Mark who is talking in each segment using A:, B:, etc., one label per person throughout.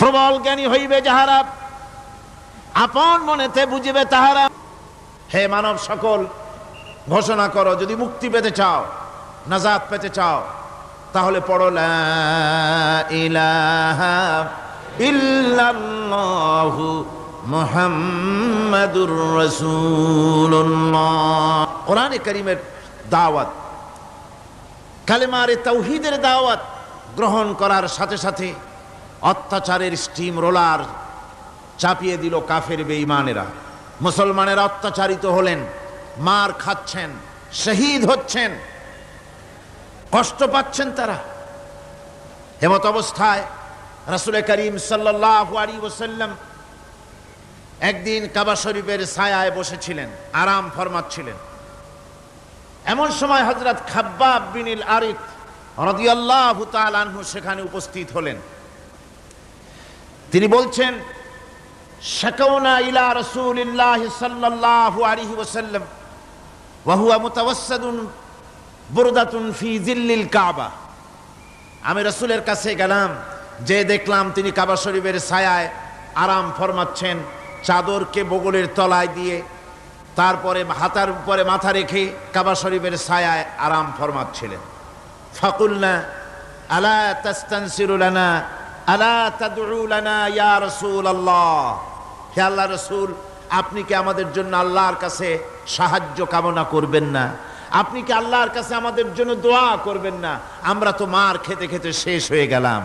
A: প্রবল জ্ঞানী হইবে যাহারা, আপন মনেতে বুঝিবে তাহারা। হে মানব সকল, ঘোষণা করো, যদি মুক্তি পেতে চাও, নাজাত পেতে চাও, তাহলে পড়ো লা ইলাহা ইল্লাল্লাহু মুহাম্মাদুর রাসূলুল্লাহ। কোরআনে কারীমের দাওয়াত, কালেমারে তাওহীদের দাওয়াত গ্রহণ করার সাথে সাথে অত্যাচারের স্টিম রোলার চাপিয়ে দিল কাফের বেঈমানেরা। মুসলমানেরা অত্যাচারিত হলেন, মার খাচ্ছেন, শহীদ হচ্ছেন, কষ্ট পাচ্ছেন তারা। এমত অবস্থায় রাসূল করিম সাল্লাল্লাহু আলাইহি ওয়াসাল্লাম একদিন কাবা শরীফের ছায়ায় বসেছিলেন, আরাম ফরমাচ্ছিলেন। এমন সময় হযরত খাব্বাব বিন আল আরিত রাদিয়াল্লাহু তাআলা আনহু সেখানে উপস্থিত হলেন। তিনি বলছেন, শাকাউনা ইলা রাসূলিল্লাহি সাল্লাল্লাহু আলাইহি ওয়াসাল্লাম ওয়া হুয়া মুতাওয়াসসিদুন বুরদাতুন ফি জিল্লিল কাবা। আমি রাসূলের কাছে গেলাম, যে দেখলাম তিনি কাবা শরীফের ছায়ায় আরাম ফরমাচ্ছেন, চাদরকে বগলের তলায় দিয়ে তারপরে হাতার উপরে মাথা রেখে কাবা শরীফের ছায়ায় আরাম ফরমাচ্ছিলেন। ফাকুলনা আলা তাস্তানসিরু লানা আলা তাদউ লানা ইয়া রাসূলুল্লাহ। হে আল্লাহর রাসূল, আপনি কি আমাদের জন্য আল্লাহর কাছে সাহায্য কামনা করবেন না? আপনি কি আল্লাহর কাছে আমাদের জন্য দোয়া করবেন না? আমরা তো মার খেতে খেতে শেষ হয়ে গেলাম,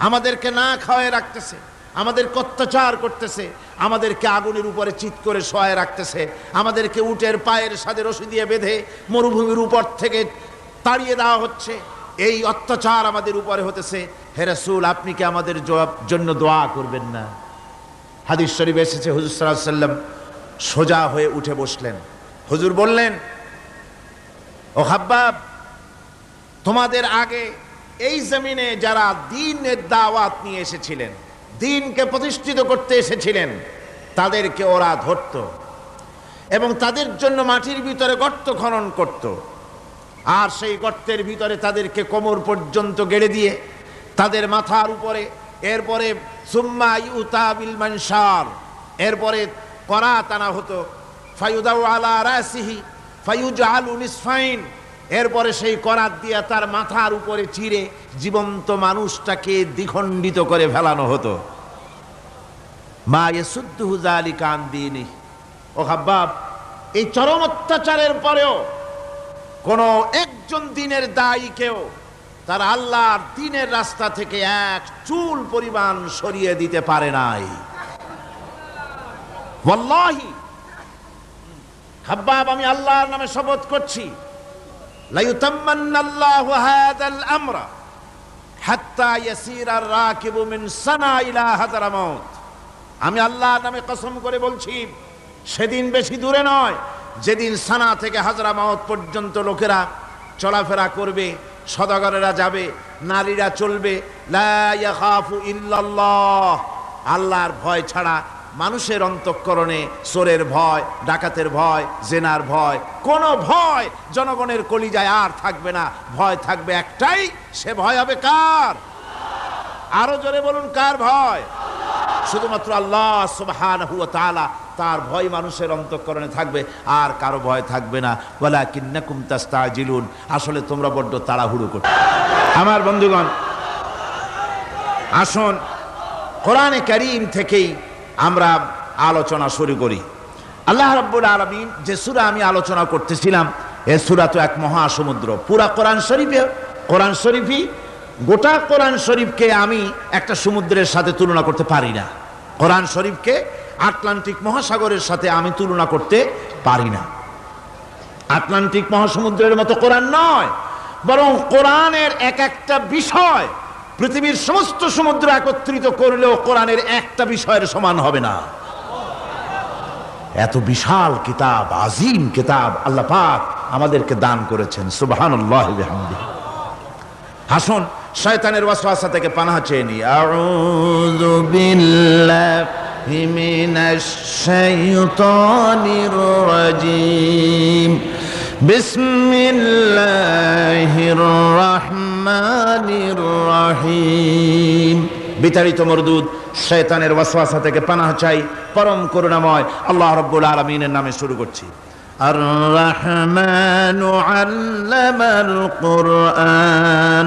A: আমাদেরকে না খাওয়ায় রাখতেছে, আমাদেরকে অত্যাচার করতেছে, আমাদেরকে আগুনের উপরে চিৎ করে শোয়ায় রাখতেছে, আমাদেরকে উটের পায়ের সাথে রশি দিয়ে বেঁধে মরুভূমির উপর থেকে তাড়িয়ে দেওয়া হচ্ছে। এই অত্যাচার আমাদের উপরে হতেছে। হে রাসূল, আপনি কি আমাদের জন্য দোয়া করবেন না? হাদিস শরীফে এসেছে, হুজুর সাল্লাল্লাহু আলাইহি ওয়াসাল্লাম সোজা হয়ে উঠে বসলেন। হুজুর বললেন, ও খাব্বাব, তোমাদের আগে এই জমিনে যারা দ্বীনের দাওয়াত নিয়ে এসেছিলেন, দ্বীনকে প্রতিষ্ঠিত করতে এসেছিলেন, তাদেরকে ওরা ধরত এবং তাদের জন্য মাটির ভিতরে গর্ত খনন করত, আর সেই গর্তের ভিতরে তাদেরকে কোমর পর্যন্ত গেড়ে দিয়ে তাদের মাথার উপরে, এরপরে সুম্মা ইউতা বিল মানশার, এরপরে করাত আনা হতো, ফায়ুদাউ আলা রাসিহি ফায়ুজআলু নিসফাইন, এরপরে সেই করাত দিয়ে তার মাথার উপরে চিরে জীবন্ত মানুষটাকে দ্বিখণ্ডিত করে ফেলানো হতো। মা ইয়াসুদ্দুহু যালিকা আন দীনি। ও খাব্বাব, এই চরম অত্যাচারের পরেও কোন একজন দ্বীনের দায়ীকেও তার আল্লাহর দ্বীনের রাস্তা থেকে এক চুল পরিমাণ সরিয়ে দিতে পারে নাই। ওয়াল্লাহি খাব্বাব, আমি আল্লাহর নামে শপথ করছি, লা ইউতাম্মান্নাল্লাহু হাযাল আমরা হাত্তা ইয়াসিরা আর-রাকিবু মিন সানা ইলা হাযরামাউত। আমি আল্লাহর নামে কসম করে বলছি, সেদিন বেশি দূরে নয় যেদিন সানা থেকে হাযরামাউত পর্যন্ত লোকেরা চলাফেরা করবে, সওদাগরেরা যাবে, নারীরা চলবে, লা ইয়াখাফু ইল্লাল্লাহ, আল্লাহর ভয় ছাড়া মানুষের অন্তঃকরণে চোরের ভয়, ডাকাতের ভয়, জেনার ভয়, কোনো ভয় জনগণের কলিজায় আর থাকবে না। ভয় থাকবে একটাই, সে ভয় হবে কার? আরো জোরে বলুন, কার ভয়? শুধুমাত্র আল্লাহ সুবহানাহু ওয়া তাআলা, তার ভয় মানুষের অন্তঃকরণে থাকবে, আর কারো ভয় থাকবে না। ওয়ালাকিন্নাকুম তাস্তাজিলুন, আসলে তোমরা বড্ড তাড়াহুড়ো করছো। আমার বন্ধুগণ, আসুন কোরআনে কারীম থেকেই আমরা আলোচনা শুরু করি। আল্লাহ রাব্বুল আলামিন যে সূরা আমি আলোচনা করতেছিলাম, এই সূরা তো এক মহাসমুদ্র। পুরা কোরআন শরীফই, গোটা কোরআন শরীফকে আমি একটা সমুদ্রের সাথে তুলনা করতে পারি না। কোরআন শরীফকে আটলান্টিক মহাসাগরের সাথে আমি তুলনা করতে পারি না। আটলান্টিক মহাসমুদ্রের মতো কোরআন নয়, বরং কোরআনের এক একটা বিষয় পৃথিবীর সমস্ত সমুদ্র একত্রিত করলেও কোরআনের একটা বিষয়ের সমান হবে না। এত বিশাল কিতাব, আজিম কিতাব আল্লাহ পাক আমাদেরকে দান করেছেন। সুবহানাল্লাহি ওয়া বিহামদিহি। আসুন শয়তানের ওয়াসওয়াসা থেকে পানাহ চেয়ে নিই। আউযু বিল্লাহি মিনাশ শাইতানির রাজীম। বিসমিল্লাহির রাহমানির রাহিম। বিতাড়িত মরদুদ শয়তানের ওয়াসওয়াসা থেকে পানাহ চাই পরম করুণাময় আল্লাহ রাব্বুল আলামিনের নামে শুরু করছি। আর রাহমানু আল্লামাল কুরআন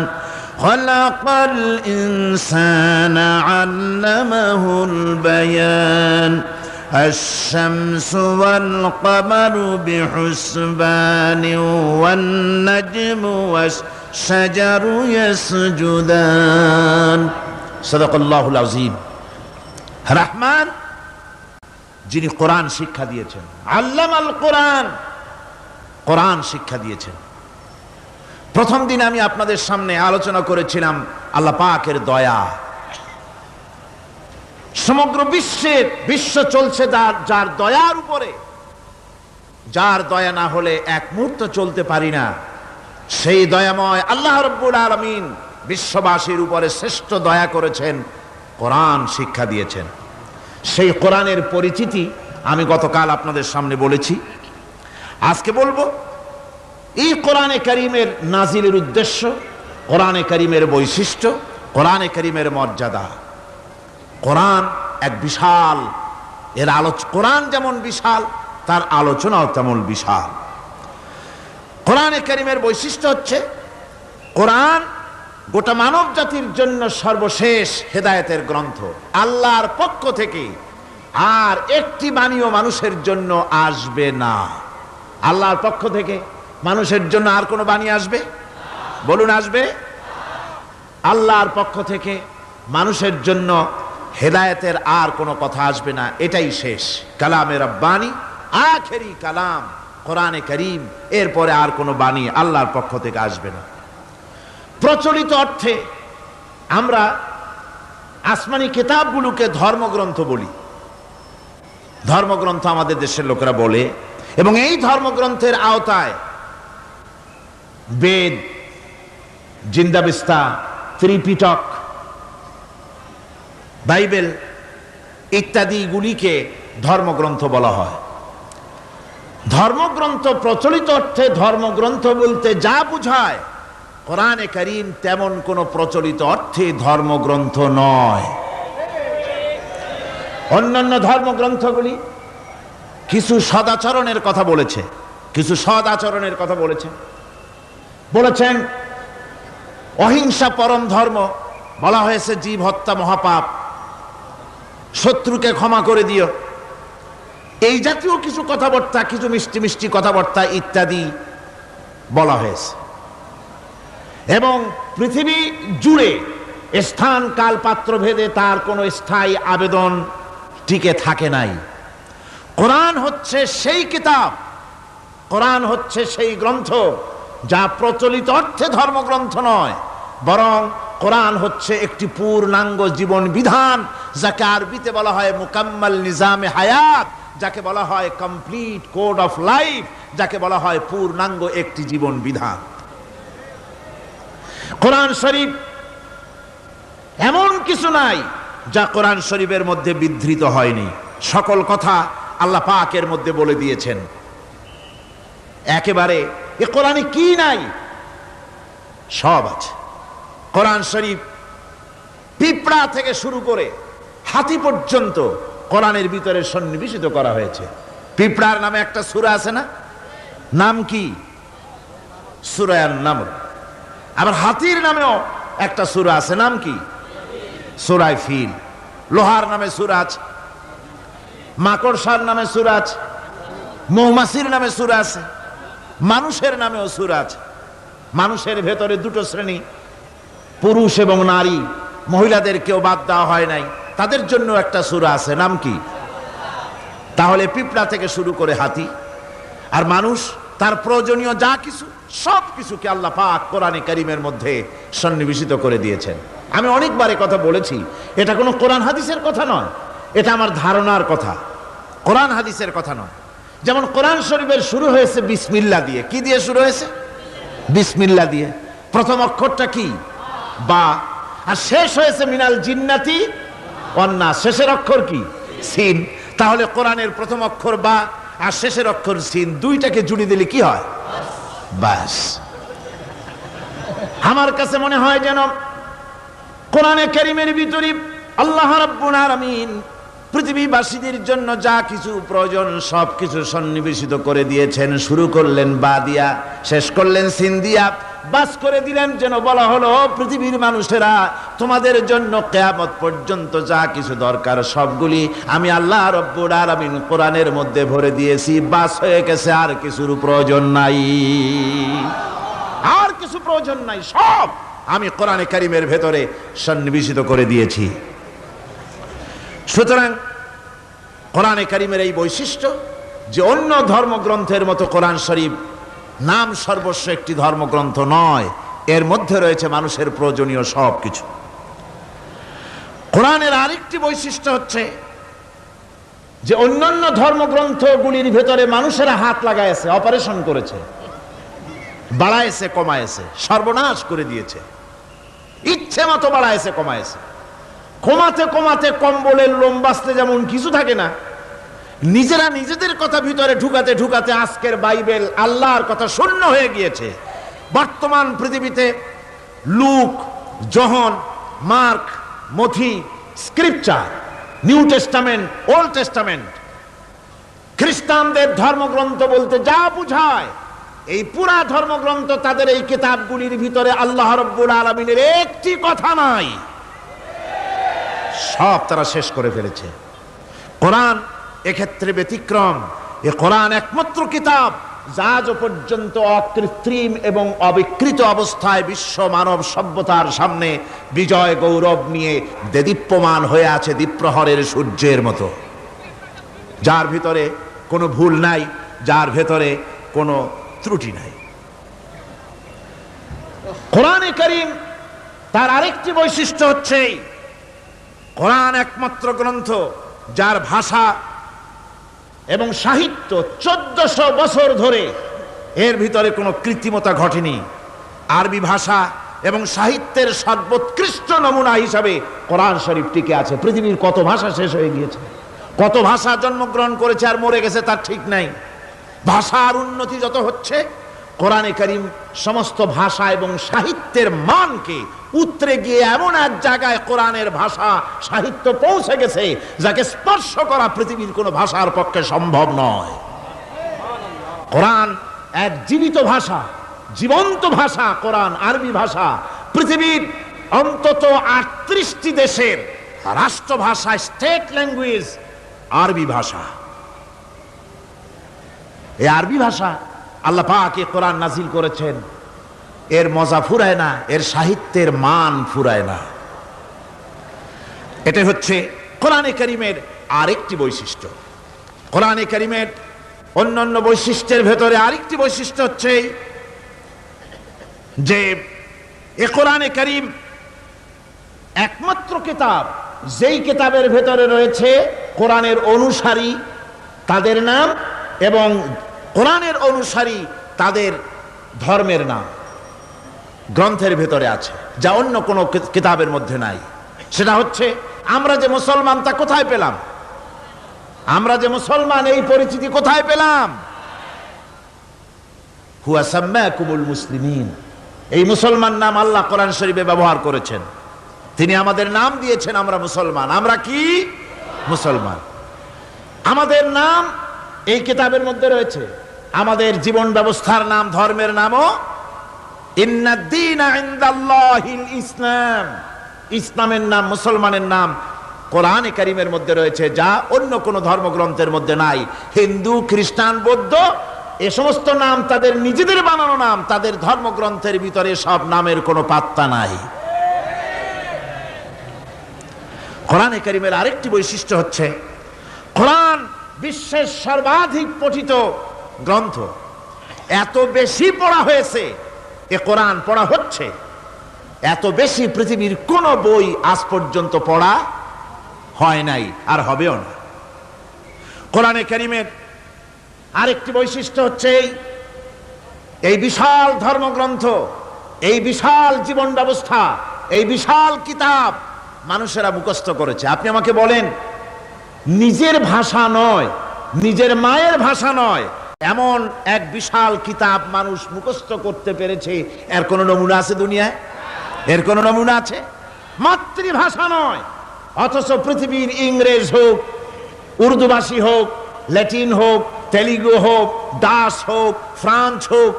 A: খালাকাল ইনসানা আল্লামাহুল বায়ান الشمس والقمر بحسبان والنجم والشجر يسجدان صدق الله العظيم। রহমান যিনি কোরআন শিক্ষা দিয়েছেন, আল্লামাল কোরআন, কোরআন শিক্ষা দিয়েছেন। প্রথম দিন আমি আপনাদের সামনে আলোচনা করেছিলাম আল্লাহ পাকের দয়া। সমগ্র বিশ্ব চলছে যার দয়ার উপরে, যার দয়া না হলে এক মুহূর্ত চলতে পারি না। সেই দয়াময় আল্লাহ রাব্বুল আলামিন বিশ্ববাসীর উপরে শ্রেষ্ঠ দয়া করেছেন, কোরআন শিক্ষা দিয়েছেন। সেই কোরআনের পরিচিতি আমি গতকাল আপনাদের সামনে বলেছি, আজকে বলবো। এই কোরআনে কারীমের নাজিলের উদ্দেশ্য, কোরআনে কারীমের বৈশিষ্ট্য, কোরআনে কারীমের মর্যাদা। কোরআন এক বিশাল, এর কোরআন যেমন বিশাল তার আলোচনাও তেমন বিশাল। কোরআনে কারীমের বৈশিষ্ট্য হচ্ছে কোরআন গোটা মানব জাতির জন্য সর্বশেষ হেদায়েতের গ্রন্থ। আল্লাহর পক্ষ থেকে আর একটি বাণীও মানুষের জন্য আসবে না। আল্লাহর পক্ষ থেকে মানুষের জন্য আর কোনো বাণী আসবে? বলুন, আসবে? আল্লাহর পক্ষ থেকে মানুষের জন্য হেদায়েতের আর কোনো কথা আসবে না, এটাই শেষ। কালামে রব্বানি, আখেরি কালাম কোরআনে কারীম, এরপরে আর কোনো বাণী আল্লাহর পক্ষ থেকে আসবে না। প্রচলিত অর্থে আমরা আসমানি কিতাবগুলোকে ধর্মগ্রন্থ বলি, ধর্মগ্রন্থ আমাদের দেশের লোকেরা বলে। এবং এই ধর্মগ্রন্থের আওতায় বেদ, জিন্দাবিস্তা, ত্রিপিটক, বাইবেল ইত্যাদিগুলিকে ধর্মগ্রন্থ বলা হয়। ধর্মগ্রন্থ প্রচলিত অর্থে ধর্মগ্রন্থ বলতে যা বুঝায়, কোরআনে কারীম তেমন কোন প্রচলিত অর্থে ধর্মগ্রন্থ নয়। অন্যান্য ধর্মগ্রন্থগুলি কিছু সদাচরণের কথা বলেছে, কিছু সদাচরণের কথা বলেছেন অহিংসা পরম ধর্ম, বলা হয়েছে জীব হত্যা মহাপাপ, শত্রুকে ক্ষমা করে দিও, এই জাতীয় কিছু কথাবার্তা, কিছু মিষ্টি মিষ্টি কথাবার্তা ইত্যাদি বলা হয়েছে। এবং পৃথিবী জুড়ে স্থান কাল পাত্র ভেদে তার কোনো স্থায়ী আবেদন টিকে থাকে নাই। কোরআন হচ্ছে সেই কিতাব, কোরআন হচ্ছে সেই গ্রন্থ যা প্রচলিত অর্থে ধর্মগ্রন্থ নয়, বরং কোরআন হচ্ছে একটি পূর্ণাঙ্গ জীবন বিধান, যাকে আরবিতে বলা হয় মুকাম্মাল নিজামে হায়াত, যাকে বলা হয় কমপ্লিট কোড অফ লাইফ, যাকে বলা হয় পূর্ণাঙ্গ একটি জীবন বিধান। কোরআন শরীফ এমন কিছু নাই যা কোরআন শরীফের মধ্যে বিধৃত হয়নি। সকল কথা আল্লাহ পাকের মধ্যে বলে দিয়েছেন একেবারে। এ কোরআনে কি নাই? সব আছে। কোরআন শরীফ পিঁপড়া থেকে শুরু করে হাতি পর্যন্ত কোরআনের ভিতরে সন্নিবেশিত করা হয়েছে। পিঁপড়ার নামে একটা সূরা আছে না? নাম কি? সূরা আন-নামল। আবার হাতির নামেও একটা সূরা আছে, নাম কি? সূরা ফিল। লোহার নামে সূরা আছে, মাকড়সার নামে সূরা আছে, মৌমাছির নামে সূরা আছে, মানুষের নামেও সূরা আছে। মানুষের ভেতরে দুটো শ্রেণী, পুরুষ এবং নারী, মহিলাদের কেউ বাদ দেওয়া হয় নাই, তাদের জন্য একটা সূরা আছে, নাম কি? তাহলে পিঁপড়া থেকে শুরু করে হাতি আর মানুষ, তার প্রয়োজনীয় যা কিছু সব কিছুকে আল্লাহ পাক কোরআনে কারীমের মধ্যে সন্নিবেশিত করে দিয়েছেন। আমি অনেকবার এই কথা বলেছি, এটা কোনো কোরআন হাদিসের কথা নয়, এটা আমার ধারণার কথা, কোরআন হাদিসের কথা নয়। যেমন কোরআন শরীফের শুরু হয়েছে বিসমিল্লাহ দিয়ে। কি দিয়ে শুরু হয়েছে? বিসমিল্লাহ দিয়ে। প্রথম অক্ষরটা কি? বা। আর শেষ হয়েছে মিনাল জিন্নাতি ওয়ান নাস, শেষের অক্ষর কি? সিন। তাহলে কোরআনের প্রথম অক্ষর বা আর শেষের অক্ষর সিন, দুইটাকে জুড়ে দিলে কি হয়? বাস। আমার কাছে মনে হয় যেন কোরআনে কারীমের ভিতরে আল্লাহ রাব্বুল আলামিন পৃথিবীবাসীদের জন্য যা কিছু প্রয়োজন সব কিছু সন্নিবেশিত করে দিয়েছেন। শুরু করলেন বা দিয়া, শেষ করলেন সিন দিয়া, বাস করে দিলেন যেন বলা হলো পৃথিবীর মানুষেরা তোমাদের জন্য কিয়ামত পর্যন্ত যা কিছু দরকার সবগুলি আমি আল্লাহ রাব্বুল আলামিন কোরআনের মধ্যে ভরে দিয়েছি। বাস হয়ে গেছে, আর কিছুর প্রয়োজন নাই, আর কিছু প্রয়োজন নাই, সব আমি কোরআনে কারীমের ভেতরে সন্নিবেশিত করে দিয়েছি। সুতরাং কোরআনে কারীমের এই বৈশিষ্ট্য যে অন্য ধর্মগ্রন্থের মতো কোরআন শরীফ নাম সর্বস্ব একটি ধর্মগ্রন্থ নয়, এর মধ্যে রয়েছে মানুষের প্রয়োজনীয় সব কিছু। কোরআনের আরেকটি বৈশিষ্ট্য হচ্ছে যে অন্যান্য ধর্মগ্রন্থগুলির ভেতরে মানুষেরা হাত লাগাইছে, অপারেশন করেছে, বাড়াইছে কমাইছে, সর্বনাশ করে দিয়েছে, ইচ্ছে মতো বাড়াইছে কমাইছে। কমাতে কমাতে কম্বলের লোম বাঁচতে যেমন কিছু থাকে না, নিজেরা নিজেদের কথা ভিতরে ঢুকাতে ঢুকাতে আজকের বাইবেল আল্লাহর কথা শূন্য হয়ে গিয়েছে। বর্তমান পৃথিবীতে লুক, জন, মার্ক, মথি, scripture, new testament, old testament, খ্রিস্টানদের ধর্মগ্রন্থ বলতে যা বুঝায় এই পুরা ধর্মগ্রন্থ, তাদের এই কিতাবগুলির ভিতরে আল্লাহ রাব্বুল আলামিনের একটি কথা নাই, সব তারা শেষ করে ফেলেছে। কোরআন এক্ষেত্রে ব্যতিক্রম। এ কোরআন একমাত্র কিতাব যা আজ পর্যন্ত অকৃত্রিম এবং অবিকৃত অবস্থায় বিশ্ব মানব সভ্যতার সামনে বিজয় গৌরব নিয়ে দেদীপ্যমান হয়ে আছে দ্বীপ্রহরের সূর্যের মতো, যার ভিতরে কোনো ভুল নাই, যার ভেতরে কোনো ত্রুটি নাই। কোরআনে কারীম তার আরেকটি বৈশিষ্ট্য হচ্ছে কোরআন একমাত্র গ্রন্থ যার ভাষা এবং সাহিত্য 1400 বছর ধরে এর ভিতরে কোনো কৃত্রিমতা ঘটেনি। আরবি ভাষা এবং সাহিত্যের সর্বোৎকৃষ্ট নমুনা হিসাবে কোরআন শরীফ টিকে আছে। পৃথিবীর কত ভাষা শেষ হয়ে গিয়েছে, কত ভাষা জন্মগ্রহণ করেছে আর মরে গেছে তার ঠিক নাই। ভাষার উন্নতি যত হচ্ছে, কোরআনে কারীম সমস্ত ভাষা এবং সাহিত্যের মানকে উতরে গিয়ে এমন এক জায়গায় কোরআনের ভাষা সাহিত্য পৌঁছে গেছে যাকে স্পর্শ করা পৃথিবীর কোনো ভাষার পক্ষে সম্ভব নয়। কোরআন এক জীবিত ভাষা, জীবন্ত ভাষা। কোরআন আরবি ভাষা, পৃথিবীর অন্তত 38টি দেশের রাষ্ট্রভাষা, স্টেট ল্যাঙ্গুয়েজ আরবি ভাষা। এই আরবি ভাষা আল্লাহ পাক এই কোরআন নাজিল করেছেন, এর মজা ফুরায় না, এর সাহিত্যের মান ফুরায় না। এটা হচ্ছে কোরআনে কারীমের আরেকটি বৈশিষ্ট্য। কোরআনে কারীমের অন্যান্য বৈশিষ্ট্যের ভেতরে আরেকটি বৈশিষ্ট্য হচ্ছে যে এ কোরআনে কারীম একমাত্র কিতাব যেই কিতাবের ভেতরে রয়েছে কোরআনের অনুসারী তাদের নাম এবং কোরআনের অনুসারী তাদের ধর্মের নাম গ্রন্থের ভেতরে আছে, যা অন্য কোনো কিতাবের মধ্যে নাই। সেটা হচ্ছে আমরা যে মুসলমান তা কোথায় পেলাম? আমরা যে মুসলমান এই পরিচিতি কোথায় পেলাম? হুয়া সাম্মাকুমুল মুসলিমিন, এই মুসলমান নাম আল্লাহ কোরআন শরীফে ব্যবহার করেছেন। তিনি আমাদের নাম দিয়েছেন, আমরা মুসলমান। আমরা কি মুসলমান? আমাদের নাম এই কিতাবের মধ্যে রয়েছে। আমাদের জীবন ব্যবস্থার নাম, ধর্মের নামও ইন্নাদ-দীনা ইনদাল্লাহিল ইসলাম। ইসলামের নাম, মুসলমানের নাম কোরআনে কারীমের মধ্যে রয়েছে, যা অন্য কোনো ধর্মগ্রন্থের মধ্যে নাই। হিন্দু, খ্রিস্টান, বৌদ্ধ এ সমস্ত নাম তাদের নিজেদের বানানো নাম, তাদের ধর্মগ্রন্থের ভিতরে সব নামের কোনো পাত্তা নাই। কোরআনে কারীমের আরেকটি বৈশিষ্ট্য হচ্ছে কোরআন বিশ্বের সর্বাধিক পঠিত গ্রন্থ। এত বেশি পড়া হয়েছে, এ কোরআন পড়া হচ্ছে এত বেশি পৃথিবীর কোন বই আজ পর্যন্ত পড়া হয় নাই, আর হবেও না। কোরআনে কারীমের আরেকটি বৈশিষ্ট্য হচ্ছে এই বিশাল ধর্মগ্রন্থ, এই বিশাল জীবন ব্যবস্থা, এই বিশাল কিতাব মানুষেরা মুখস্থ করেছে। আপনি আমাকে বলেন, নিজের ভাষা নয়, নিজের মায়ের ভাষা নয়, এমন এক বিশাল কিতাব মানুষ মুখস্থ করতে পেরেছে, এর কোন নমুনা আছে দুনিয়ায়? এর কোন নমুনা আছে? মাতৃভাষা নয়। অথচ পৃথিবীর ইংরেজ হোক, উর্দুভাষী হোক, ল্যাটিন হোক, তেলুগু হোক, ডাচ হোক, ফ্রান্স হোক,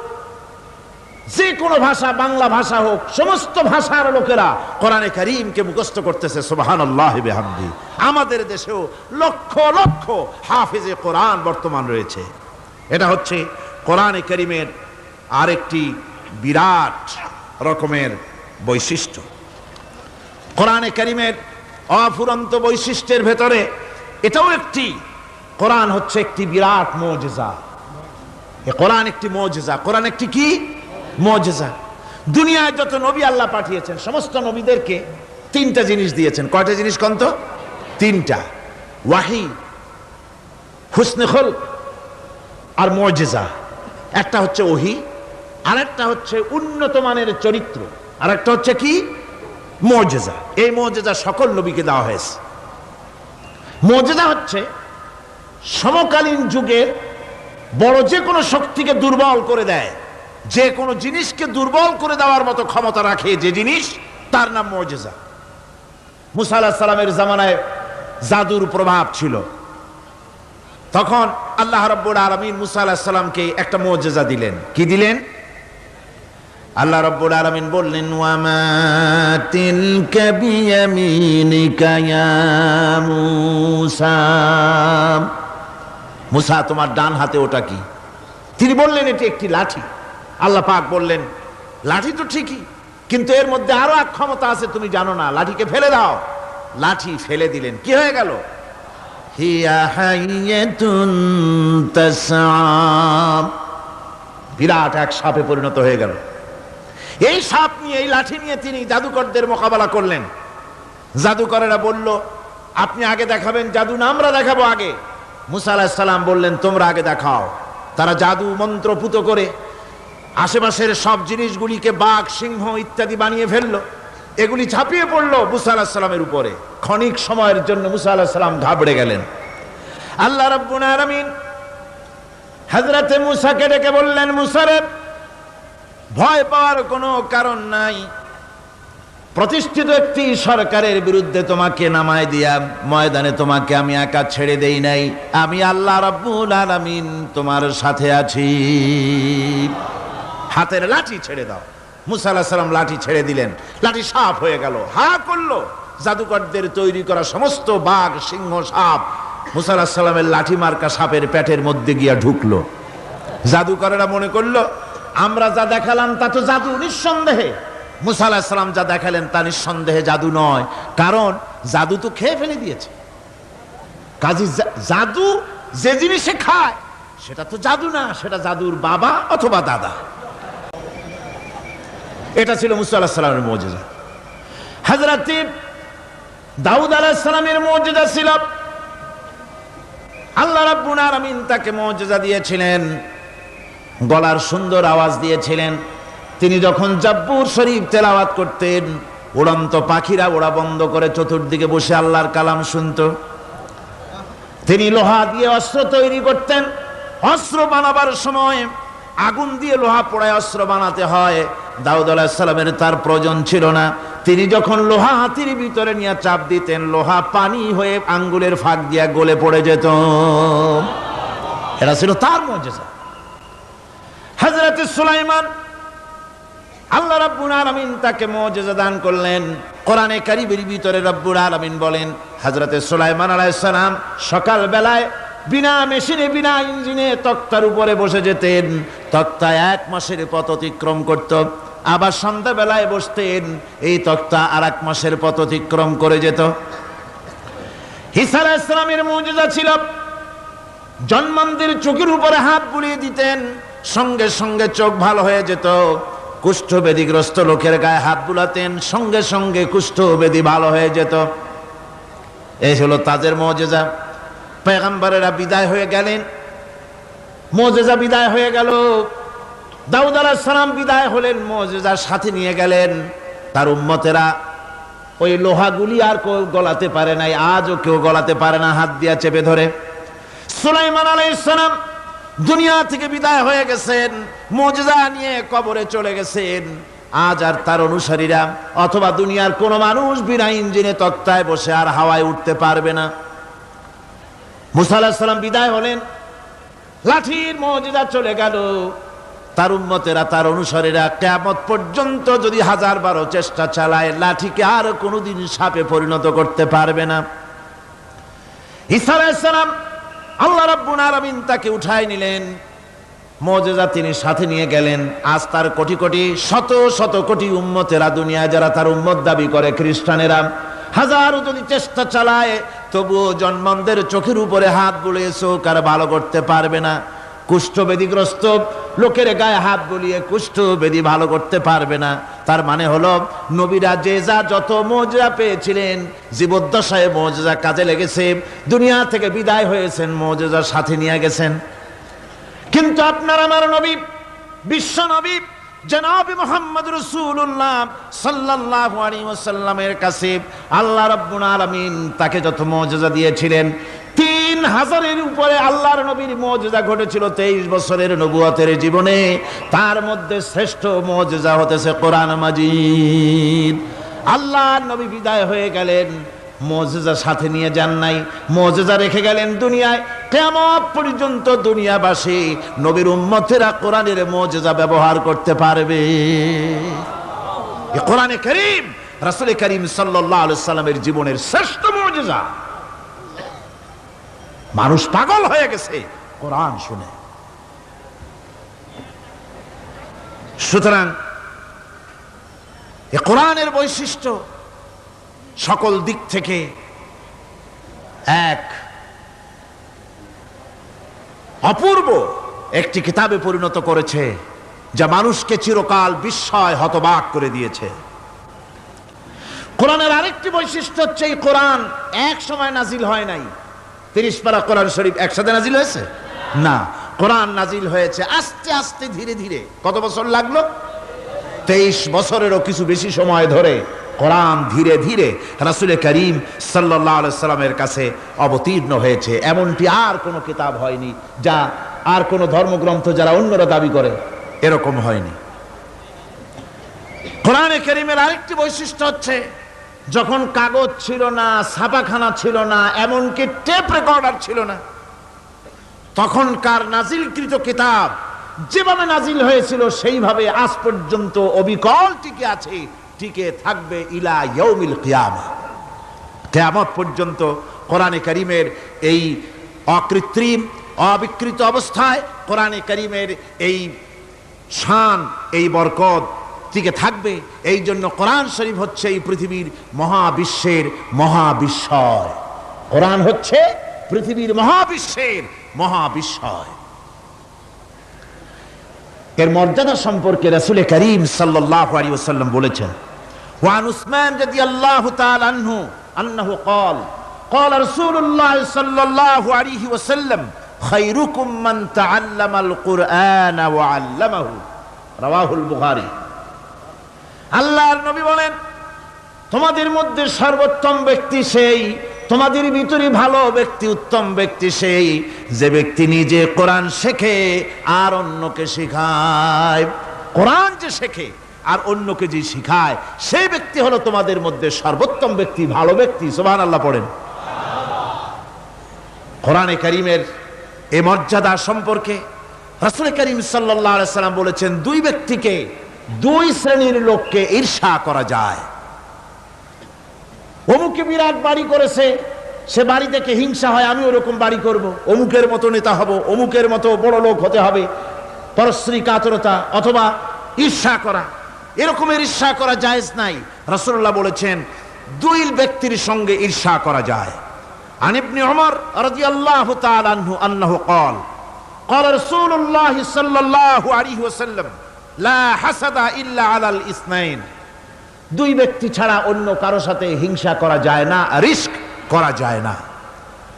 A: যে কোনো ভাষা, বাংলা ভাষা হোক, সমস্ত ভাষার লোকেরা কোরআনে কারীমকে মুখস্থ করতেছে। সুবহানাল্লাহি বিহামদি। আমাদের দেশেও লক্ষ লক্ষ হাফেজে কোরআন বর্তমান রয়েছে। এটা হচ্ছে কোরআনে কারীমের আরেকটি বিরাট রকমের বৈশিষ্ট্য। কোরআনে কারীমের অফুরন্ত বৈশিষ্ট্যের ভেতরে এটাও একটি, কোরআন হচ্ছে একটি বিরাট মুজিজা। কোরআন একটি মুজিজা। কোরআন একটি কি মুজিজা। দুনিয়ায় যত নবী আল্লাহ পাঠিয়েছেন, সমস্ত নবীদেরকে তিনটা জিনিস দিয়েছেন। কয়টা জিনিস কন্ত? তিনটা। ওয়াহি, হুসনে খুলক আর মুজিজা। একটা হচ্ছে ওহী, আরেকটা হচ্ছে উন্নত মানের চরিত্র, আরেকটা হচ্ছে কি মুজিজা। এই মুজিজা সকল নবীকে দেওয়া হয়েছে। মুজিজা হচ্ছে সমকালীন যুগের বড় যে কোনো শক্তিকে দুর্বল করে দেয়, যে কোনো জিনিসকে দুর্বল করে দেওয়ার মতো ক্ষমতা রাখে যে জিনিস, তার নাম মুজিজা। মুসা আলাইহিস সালামের জামানায় জাদুর প্রভাব ছিল। তখন আল্লাহ রাব্বুল আলামিন মুসা আলাইহিস সালামকে একটা মুজিজা দিলেন। কি দিলেন? আল্লাহ রাব্বুল আলামিন বললেন, ওয়ামা তিলকা বিয়ামিনিকা ইয়া মূসা। মুসা, তোমার ডান হাতে ওটা কি? তিনি বললেন, এটি একটি লাঠি। আল্লাহ পাক বললেন, লাঠি তো ঠিকই, কিন্তু এর মধ্যে আরো এক ক্ষমতা আছে, তুমি জানো না, লাঠিকে ফেলে দাও। লাঠি ফেলে দিলেন, কি হয়ে গেল? হিয়া হাইয়াতুন তাসআ। বিরাট এক সাপে পরিণত হয়ে গেল। এই সাপ নিয়ে, এই লাঠি নিয়ে তিনি জাদুকরদের মোকাবেলা করলেন। জাদুকরেরা বলল, আপনি আগে দেখাবেন জাদু না আমরা দেখাবো আগে? মুসা আলাইহিস সালাম বললেন, তোমরা আগে দেখাও। তারা জাদু মন্ত্র পুত করে আশেপাশের সব জিনিসগুলিকে বাঘ, সিংহ ইত্যাদি বানিয়ে ফেললো। এগুলি ঝাঁপিয়ে পড়লো মুসা আলাইহিস সালামের উপরে। ক্ষণিক সময়ের জন্য মুসা আলাইহিস সালাম ঘাবড়ে গেলেন। আল্লাহ রাব্বুল আলামিন হযরতে মুসাকে ডেকে বললেন, মুসা রে, ভয় পাওয়ার কোনো কারণ নাই। প্রতিষ্ঠিত একটি সরকারের বিরুদ্ধে তোমাকে নামায় দিয়া ময়দানে তোমাকে আমি একা ছেড়ে দেই নাই। আমি আল্লাহ রাব্বুল আলামিন তোমার সাথে আছি। হাতের লাঠি ছেড়ে দাও। মুসা আলাইহিস সালাম লাঠি ছেড়ে দিলেন। লাঠি সাপ হয়ে গেল। হা করলো। জাদুকরদের তৈরি করা সমস্ত বাঘ, সিংহ, সাপ মুসা আলাইহিস সালামের লাঠি মার্কা সাপের পেটের মধ্যে গিয়া ঢুকলো। জাদুকরেরা মনে করলো, আমরা যা দেখালাম তা তো জাদু। নিঃসন্দেহে মুসা আলাইহিস সালাম যা দেখালেন তা নিঃসন্দেহে জাদু নয়, কারণ জাদু তো খেয়ে ফেলে দিয়েছে। কাজী জাদু যে জিনিসে খায় সেটা তো জাদু না, সেটা জাদুর বাবা অথবা দাদা। এটা ছিল মুসা আলাইহিস সালামের মুজিজা। হযরত দাউদ আলাইহিস সালামের মুজিজা ছিল, আল্লাহ রাব্বুল আলামিন তাকে মুজিজা দিয়েছিলেন, গলার সুন্দর আওয়াজ দিয়েছিলেন। তিনি যখন জাব্বুর শরীফ তেলাওয়াত করতেন, উড়ন্ত পাখিরা ওড়া বন্ধ করে চতুর্দিকে বসে আল্লাহর কালাম শুনত। তিনি লোহা দিয়ে অস্ত্র তৈরি করতেন। অস্ত্র বানাবার সময় আগুন দিয়ে লোহা পোড়ায় অস্ত্র বানাতে হয়। দাউদ আলাইহিস সালামের তার প্রয়োজন ছিল না। তিনি যখন লোহা হাতির ভিতরে নিয়ে চাপ দিতেন, লোহা পানি হয়ে আঙ্গুলের ফাঁক দিয়ে গলে পড়ে যেত। এটা ছিল তার মুজিজা। হযরত সুলাইমান, আল্লাহ রাব্বুল আলামিন তাকে মুজিজা দান করলেন। কোরআনে কারীমের ভিতরে রব্বুল আলামিন বলেন, হযরত সুলাইমান আলাইহিস সালাম সকাল বেলায় বিনা মেশিনে, বিনা ইঞ্জিনে তক্তার উপরে বসে যেতেন। তক্তা 1 মাসের পথ অতিক্রম করত। আবার সন্ধ্যা বেলায় বসতেন, এই তক্তা আর 1 মাসের পথ অতিক্রম করে যেত। ঈসা আলাইহিস সালামের মুজিজা ছিল, জন্মান্ধের চোখের উপরে হাত বুলিয়ে দিতেন, সঙ্গে সঙ্গে চোখ ভালো হয়ে যেত। কুষ্ঠব্যাধিগ্রস্ত লোকের গায়ে হাত বুলাতেন, সঙ্গে সঙ্গে কুষ্ঠব্যাধি ভালো হয়ে যেত। এই হলো তাদের মুজিজা। পয়গম্বরেরা বিদায় হয়ে গেলেন, মুজিজা বিদায় হয়ে গেল। দাউদ আলাইহিস সালাম বিদায় হলেন, মুজিজার সাথে নিয়ে গেলেন। তার উম্মতেরা ওই লোহাগুলি আর কেউ গলাতে পারে নাই, আজও কেউ গলাতে পারে না, হাত দিয়া চেপে ধরে। সুলাইমান আলাইহিস সালাম দুনিয়া থেকে বিদায় হয়ে গেছেন, মুজিজা নিয়ে কবরে চলে গেছেন। আজ আর তার অনুসারীরা অথবা দুনিয়ার কোন মানুষ বিনা ইঞ্জিনে তক্তায় বসে আর হাওয়ায় উঠতে পারবে না। মুসা আলাইহিস সালাম বিদায় হলেন, লাঠির মুজিজা চলে গেল। তার উম্মতেরা, তার অনুসারীরা কিয়ামত পর্যন্ত যদি 1000 চেষ্টা চালায়, লাঠিকে আর কোনোদিন সাপে পরিণত করতে পারবে না। ঈসা আলাইহিস সালাম আল্লাহ রাব্বুল আলামিন তাকে উঠায় নিলেন, মুজিজা তিনি সাথে নিয়ে গেলেন। আজ তার কোটি কোটি শত শত কোটি উম্মতেরা, দুনিয়ায় যারা তার উম্মত দাবি করে খ্রিস্টানেরা, হাজারো যদি চেষ্টা চালায় তবুও জন্মদের চোখের উপরে হাত বুলিয়ে চোখ আর ভালো করতে পারবে না। কুষ্ঠবেদীগ্রস্ত লোকের গায়ে হাত বুলিয়ে কুষ্ঠবেদী ভালো করতে পারবে না। তার মানে হলো নবীরা যে যা যত মুজিজা পেয়েছিলেন, জীবদ্দশায় মুজিজা কাজে লেগেছে, দুনিয়া থেকে বিদায় হয়েছেন, মুজিজা সাথে নিয়ে গেছেন। কিন্তু আপনার আমার নবী, বিশ্ব নবী জনাব মুহাম্মদ রাসূলুল্লাহ সাল্লাল্লাহু আলাইহি ওয়াসাল্লামের কাছে আল্লাহ রাব্বুল আলামিন তাকে যত মুজিজা দিয়েছিলেন, 3000-এর উপরে আল্লাহর নবীর মুজিজা ঘটেছিল 23 বছরের নবুয়তের জীবনে। তার মধ্যে শ্রেষ্ঠ মুজিজা হতেছে কোরআন মাজিদ। আল্লাহর নবী বিদায় হয়ে গেলেন, মুজিজা সাথে নিয়ে যান নাই, মুজিজা রেখে গেলেন দুনিয়ায়। কিয়ামত পর্যন্ত দুনিয়াবাসী, নবীর উম্মতেরা কোরআনের মুজিজা ব্যবহার করতে পারবে। এই কোরআনে কারীম রাসূল কারীম সাল্লাল্লাহু আলাইহি সাল্লামের জীবনের শ্রেষ্ঠ মুজিজা। মানুষ পাগল হয়ে গেছে কোরআন শুনে। সুতরাং এই কোরআনের বৈশিষ্ট্য সকল দিক থেকে এক অপূর্ব একটি কিতাবে পরিণত করেছে, যা মানুষকে চিরকাল বিস্ময় হতবাক করে দিয়েছে। কোরআনের আরেকটি বৈশিষ্ট্য হচ্ছে, এই কোরআন এক সময় নাজিল হয় নাই। 30 পারা কোরআন শরীফ একসাথে নাজিল হয়েছে না, কোরআন নাজিল হয়েছে আস্তে আস্তে, ধীরে ধীরে। কত বছর লাগলো? 23 বছরেরও কিছু বেশি সময় ধরে কোরআন ধীরে ধীরে রাসূল কারীম সাল্লাল্লাহু আলাইহি সাল্লামের কাছে অবতীর্ণ হয়েছে। এমনটি আর কোনো কিতাব হয়নি, যা আর কোনো ধর্মগ্রন্থ যারা অন্যরা দাবি করে এরকম হয়নি। কোরআনে কারীমের আরেকটি বৈশিষ্ট্য হচ্ছে, যখন কাগজ ছিল না, ছাপাখানা ছিল না, এমনকি টেপ রেকর্ডার ছিল না, তখনকার নাজিলকৃত কিতাব যেভাবে নাজিল হয়েছিল সেইভাবে আজ পর্যন্ত অবিকল টিকে আছে, টিকে থাকবে ইলা ইয়াউমিল কিয়ামা। কিয়ামত পর্যন্ত কোরআনে কারীমের এই অকৃত্রিম অবিকৃত অবস্থায় কোরআনে কারীমের এই শান, এই বরকত টিকে থাকবে। এই জন্য কোরআন শরীফ হচ্ছে এই পৃথিবীর মহাবিশ্বের মহাবিস্ময়। কোরআন হচ্ছে পৃথিবীর মহাবিশ্বের মহাবিস্ময়। এর মর্যাদা সম্পর্কে রাসূল কারীম সাল্লাল্লাহু আলাইহি ওয়াসাল্লাম বলেছেন, ওয়ান উসমান রাদিয়াল্লাহু তাআলা আনহু আন্নাহু ক্বাল ক্বাল রাসূলুল্লাহ সাল্লাল্লাহু আলাইহি ওয়াসাল্লাম খায়রুকুম মান তাআল্লামাল কুরআন ওয়া আল্লামাহু, রাওয়াহুল বুখারী। আল্লাহর নবী বলেন, তোমাদের মধ্যে সর্বোত্তম ব্যক্তি সেই, তোমাদের ভিতরে ভালো ব্যক্তি, উত্তম ব্যক্তি সেই যে ব্যক্তি নিজে কোরআন শেখে আর অন্যকে শেখায়। কোরআন যে শেখে আর অন্যকে যে শেখায়, সেই ব্যক্তি হলো তোমাদের মধ্যে সর্বোত্তম ব্যক্তি, ভালো ব্যক্তি। সুবহানাল্লাহ পড়েন। কোরআনে কারীমের এই মর্যাদা সম্পর্কে রাসূল কারীম সাল্লাল্লাহু আলাইহি সাল্লাম বলেছেন, দুই ব্যক্তিকে, দুই শ্রেণীর লোককে ঈর্ষা করা যায়। অমুকে বিরাট বাড়ি করেছে, সে বাড়ি থেকে হিংসা হয়, আমি ওরকম বাড়ি করব, অমুকের মতো নেতা হব, অমুকের মতো বড় লোক হতে হবে। পরশ্রী কাতরতা অথবা ঈর্ষা করা, এরকমের ঈর্ষা করা জায়েজ নাই। রাসূলুল্লাহ বলেছেন, দুই ব্যক্তির সঙ্গে ঈর্ষা করা যায়। আন ইবনে উমর রাদিয়াল্লাহু তাআলা আনহু আন্নাহু ক্বাল ক্বাল রাসূলুল্লাহ সাল্লাল্লাহু আলাইহি ওয়াসাল্লাম লা হাসাদা ইল্লা আলাল ইসনাইন, দুই ব্যক্তি ছাড়া অন্য কারো সাথে হিংসা করা যায় না, রিস্ক করা যায় না।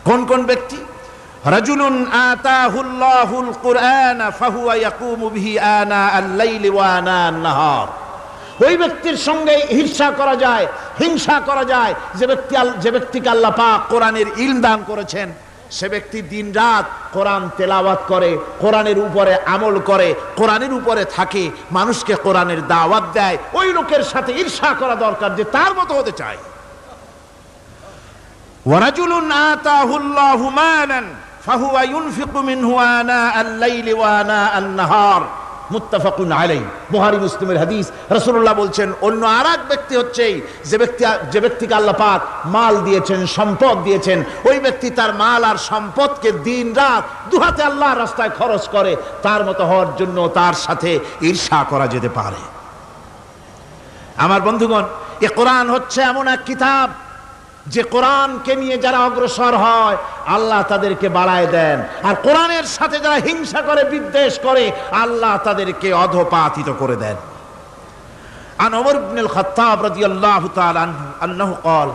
A: কোন কোন ব্যক্তি? রাজুলুন আতাহুল্লাহুল কুরআন ফাহুয়া ইয়াকুমু বিহি আনা আল-লাইলি ওয়া আনা আন-নাহার, ওই ব্যক্তির সঙ্গে ঈর্ষা করা যায়, হিংসা করা যায় যে ব্যক্তিকে আল্লাহ পাক কোরআনের ইলম দান করেছেন, সে ব্যক্তি দিনরাত কোরআন তেলাওয়াত করে, কোরআনের উপরে আমল করে, কোরআনের উপরে থাকে, মানুষকে কোরআনের দাওয়াত দেয়, ওই লোকের সাথে ঈর্ষা করা দরকার যে তার মতো হতে চায়। ওয়ারাজুলুন আতাহুল্লাহু মালান ফাহুয়া ইউনফিকু মিনহু আনা আল-লাইলি ওয়া আনা আন-নাহার, মুত্তাফাকুন আলাইহি। বুখারী মুসলিমের হাদিস। রাসূলুল্লাহ বলছেন, অন্য আরেক ব্যক্তি হচ্ছে যে ব্যক্তিকে আল্লাহ পাক মাল দিয়েছেন, সম্পদ দিয়েছেন, ওই ব্যক্তি তার মাল আর সম্পদকে দিন রাত দুহাতে আল্লাহর রাস্তায় খরচ করে, তার মতো হওয়ার জন্য তার সাথে ঈর্ষা করা যেতে পারে। আমার বন্ধুগণ, এ কোরআন হচ্ছে এমন এক কিতাব যে কোরআনকে নিয়ে যারা অগ্রসর হয় আল্লাহ তাদেরকে বাড়ায় দেন, আর কোরআনের সাথে যারা হিংসা করে, বিদ্বেষ করে, আল্লাহ তাদেরকে অধঃপাতিত করে দেন। আন ওমর ইবনুল খাত্তাব রাদিয়াল্লাহু তাআলা আনহু قال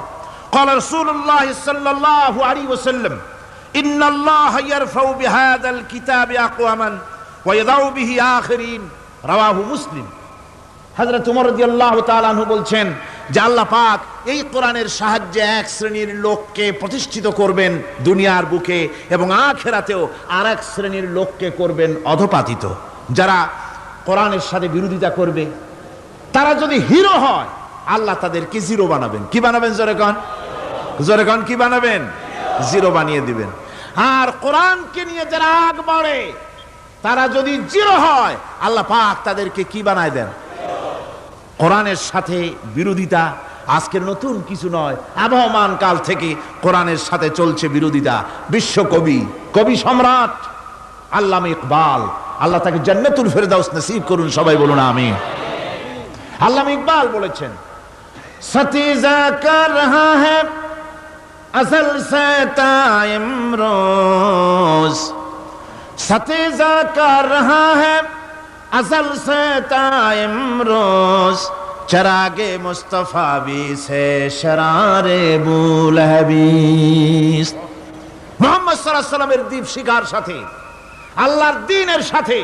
A: قال رسول الله صلى الله عليه وسلم ان الله يرفع بهذا الكتاب اقواما ويضع به آخرين رواه মুসলিম। হযরত ওমর রাদিয়াল্লাহু তাআলা আনহু বলছেন যে আল্লাহ পাক এই কোরআনের সাহায্যে এক শ্রেণীর লোককে প্রতিষ্ঠিত করবেন দুনিয়ার বুকে, এবং আখিরাতেও আরেক শ্রেণীর লোককে করবেন অধঃপাতিত। যারা কোরআনের সাথে বিরোধিতা করবে, তারা যদি হিরো হয় আল্লাহ তাদেরকে জিরো বানাবেন। কি বানাবেন? জোরে কোন কি বানাবেন? জিরো বানিয়ে দিবেন। আর কোরআনকে নিয়ে যারা আগ বাড়ে, তারা যদি জিরো হয় আল্লাহ পাক তাদেরকে কি বানায় দেন? কোরআনের সাথে বিরোধিতা আজকের নতুন কিছু নয়, আবহমান কাল থেকে কোরআনের সাথে চলছে বিরোধিতা। বিশ্বকবি, কবি সম্রাট আল্লামা ইকবাল, আল্লাহ তাকে জান্নাতুল ফেরদাউস নসিব করুন, সবাই বলুন আমিন। আল্লামা ইকবাল বলেছেন, সতীজা কর রহা হ্যায় আসল সে তাইম রোজ, সতীজা কর রহা হ্যায় আসল সে তাইম রোজ, চরাগে মুস্তফা বি সে শরারে বুলহবিস। মুহাম্মদ সাল্লাল্লাহু আলাইহি ওয়াসাল্লামের দীপ শিখার সাথে, আল্লাহর দ্বীনের সাথে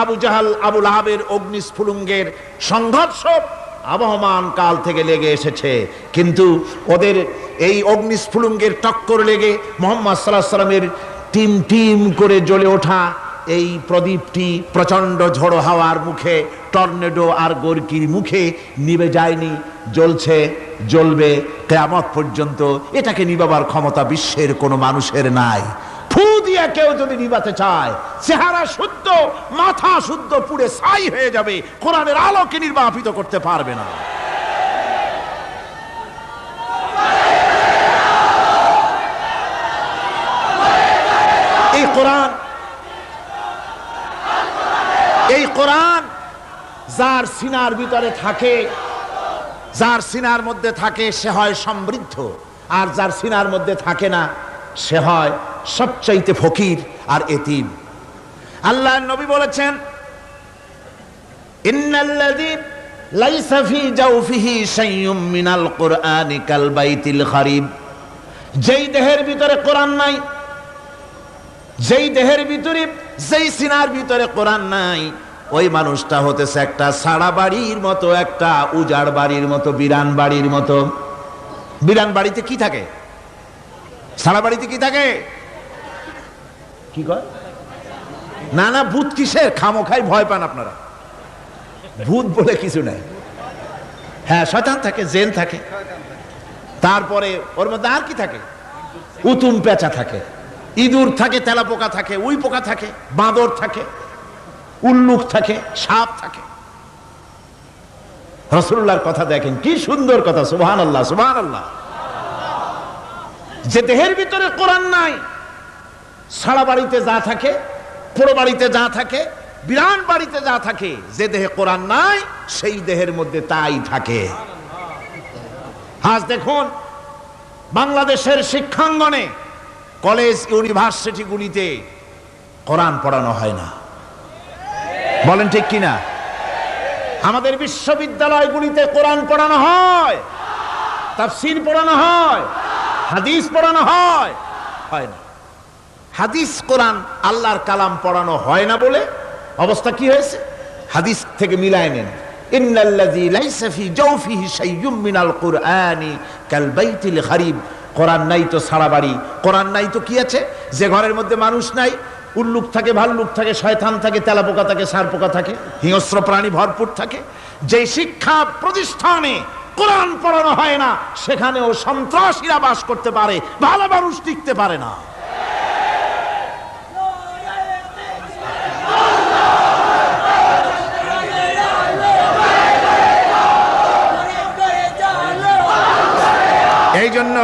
A: আবু জাহাল, আবু লাহাবের অগ্নিস্ফুলিঙ্গের সংঘর্ষ আবহমান কাল থেকে লেগে এসেছে, কিন্তু ওদের এই অগ্নিস্ফুলিঙ্গের টক্কর লেগে মুহাম্মদ সাল্লাল্লাহু আলাইহি ওয়াসাল্লামের টিম টিম করে জ্বলে ওঠা এই প্রদীপটি প্রচন্ড ঝড়ো হাওয়ার মুখে, টর্নেডো আর গর্কির মুখে নিভে যায়নি, জ্বলছে, জ্বলবে কিয়ামত পর্যন্ত। এটাকে নিভাবার ক্ষমতা বিশ্বের কোনো মানুষের নাই। ফু দিয়ে কেউ যদি নিভাতে চায়, চেহারা শুদ্ধ, মাথা শুদ্ধ, পুড়ে ছাই হয়ে যাবে, কোরআনের আলোকে নির্বাপিত করতে পারবে না। এই কোরআন যার সিনার ভিতরে থাকে, যার সিনার মধ্যে থাকে, সে হয় সমৃদ্ধ, আর যার সিনার মধ্যে থাকে না সে হয় সবচাইতে ফকির আর এতিম। আল্লাহর নবী বলেছেন, ইন্নাল্লাযী লাইসা ফী জাওফিহি শাইউম মিনাল কুরআনি কাল বাইতিল খারিব। যেই দেহের ভিতরে কোরআন নাই, যেই দেহের ভিতরে, যেই সিনার ভিতরে কোরআন নাই, ওই মানুষটা হতেছে একটা সাড়া বাড়ির মতো, একটা উজাড় বাড়ির মতো, বিরান বাড়ির মতো। বিরান বাড়িতে কি থাকে? সাড়া বাড়িতে কি থাকে? কি কয়? না না, ভূত কিসের? খামোখাই ভয় পান আপনারা। ভূত বলে কিছু নাই। হ্যাঁ, শয়তান থাকে, জিন থাকে, তারপরে ওর মধ্যে আর কি থাকে? উতুম পেঁচা থাকে, ইঁদুর থাকে, তেলাপোকা থাকে, উই পোকা থাকে, বাঁদর থাকে, উল্লুক থাকে, সাপ থাকে। রাসূলুল্লাহর কথা দেখেন, কি সুন্দর কথা, সুবহানাল্লাহ, সুবহানাল্লাহ। যে দেহের ভিতরে কোরআন নাই, সারা বাড়িতে যা থাকে, পুরো বাড়িতে যা থাকে, বিরান বাড়িতে যা থাকে, যে দেহে কোরআন নাই সেই দেহের মধ্যে তাই থাকে। আজ দেখুন বাংলাদেশের শিক্ষাঙ্গনে, কলেজ ইউনিভার্সিটিগুলিতে কোরআন পড়ানো হয় না, বলেন ঠিক কিনা? আমাদের বিশ্ববিদ্যালয়গুলিতে কোরআন পড়ানো হয়, তাফসীর পড়ানো হয়, হাদিস পড়ানো হয়, হয় না। হাদিস, কোরআন, আল্লাহর কালাম পড়ানো হয় না বলে অবস্থা কি হয়েছে? হাদিস থেকে মিলায় নেন, ইন্নাল্লাযী লাইসা ফী জাওফিহি শাইউম মিনাল কুরআনি কাল বাইতিল খারিব। কোরআন নাই তো সারা বাড়ি, কোরআন নাই তো কি আছে? যে ঘরের মধ্যে মানুষ নাই, উল্লুক থাকে, ভাল্লুক থাকে, শয়তান থাকে, তেলাপোকা থাকে, সারপোকা থাকে, হিংস্র প্রাণী ভরপুর থাকে। যে শিক্ষা প্রতিষ্ঠানে কোরআন পড়ানো হয় না, সেখানেও সন্ত্রাসীরা বাস করতে পারে, ভালো মানুষ টিকতে পারে না। এই জন্য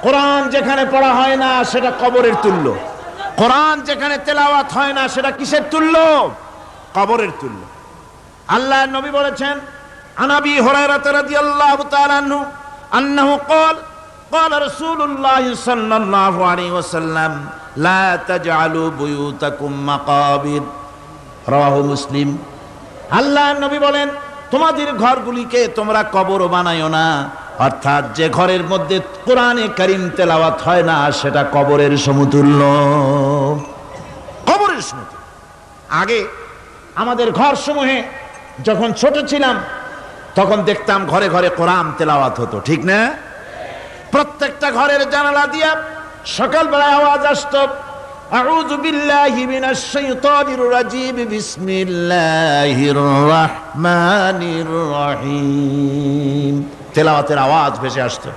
A: কোরআন যেখানে পড়া হয় না সেটা কবরের তুল্য, কোরআন যেখানে তেলাওয়াত হয় না সেটা কিসের তুল্য? কবরের তুল্য। আল্লাহর নবী বলেছেন, আনাবি হুরায়রা রাদিয়াল্লাহু তাআলা আনহু আন্নাহু ক্বাল ক্বালা রাসূলুল্লাহ সাল্লাল্লাহু আলাইহি ওয়াসাল্লাম লা তাজআলু বুয়ুতাকুম মাকাবির, রাওয়াহু মুসলিম। আল্লাহর নবী বলেন, তোমাদের ঘরগুলিকে তোমরা কবর বানায়ো না। অর্থাৎ যে ঘরের মধ্যে কোরআনে কারীম তেলাওয়াত হয় না সেটা কবরের সমতুল্য, কবরের সমতুল্য। আগে আমাদের ঘর সমূহে যখন ছোট ছিলাম তখন দেখতাম ঘরে ঘরে কোরআন তেলাওয়াত হতো, ঠিক না? প্রত্যেকটা ঘরের জানালা দিয়া সকালবেলায় আওয়াজ আসতো, আউযু বিল্লাহি মিনাশ শাইতানির রাজিম, বিসমিল্লাহির রহমানির রহিম, তেলাওয়াতের আওয়াজ ভেসে আসতো।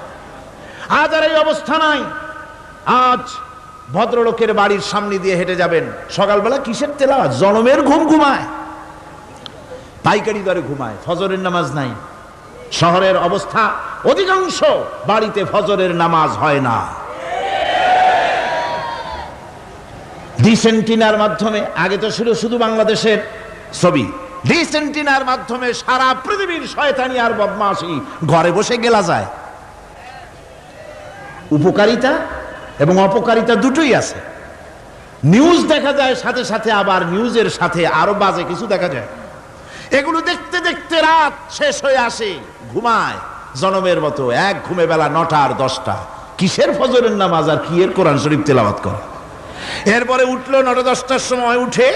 A: আজ আর এই অবস্থা নাই। আজ ভদ্রলোকের বাড়ির সামনে দিয়ে হেঁটে যাবেন, সকালবেলা কিসের তেলাওয়াত? জনমের ঘুম ঘুমায়, পাইকারি দরে ঘুমায়, ফজরের নামাজ নাই। শহরের অবস্থা, অধিকাংশ বাড়িতে ফজরের নামাজ হয় না। ডিসেন্টিনার মাধ্যমে, আগে তো ছিল শুধু বাংলাদেশের ছবি, ডিসেন্টিনার মাধ্যমে সারা পৃথিবীর শয়তানি আর বদমাশি ঘরে বসে গেলা যায়। উপকারিতা এবং অপকারিতা দুটোই আছে। নিউজ দেখা যায়, সাথে সাথে আবার নিউজের সাথে আরো বাজে কিছু দেখা যায়। এগুলো দেখতে দেখতে রাত শেষ হয়ে আসে, ঘুমায় জনমের মতো, এক ঘুমে বেলা 9টা আর 10টা। কিসের ফজরের নামাজ আর কি এর কোরআন শরীফ তেলাওয়াত করে? এরপরে উঠলো 9টা 10টার সময়, উঠে